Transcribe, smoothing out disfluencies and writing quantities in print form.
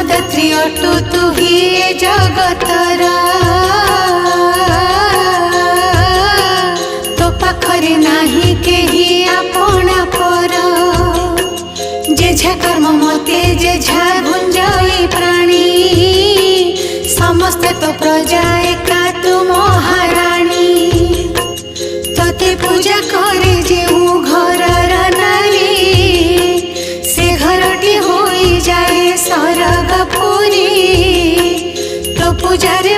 दात्री अटु तू ही जगतर तो पाखरे नाही केही आपणा पर जेझा कर्म मते जेझा गुंजई प्राणी समस्ते तो प्रजा एका तू महाराणी तते पूजा करे जेऊ घरर नारी से घरटी होई जाए सरगपुरी तो पूजारे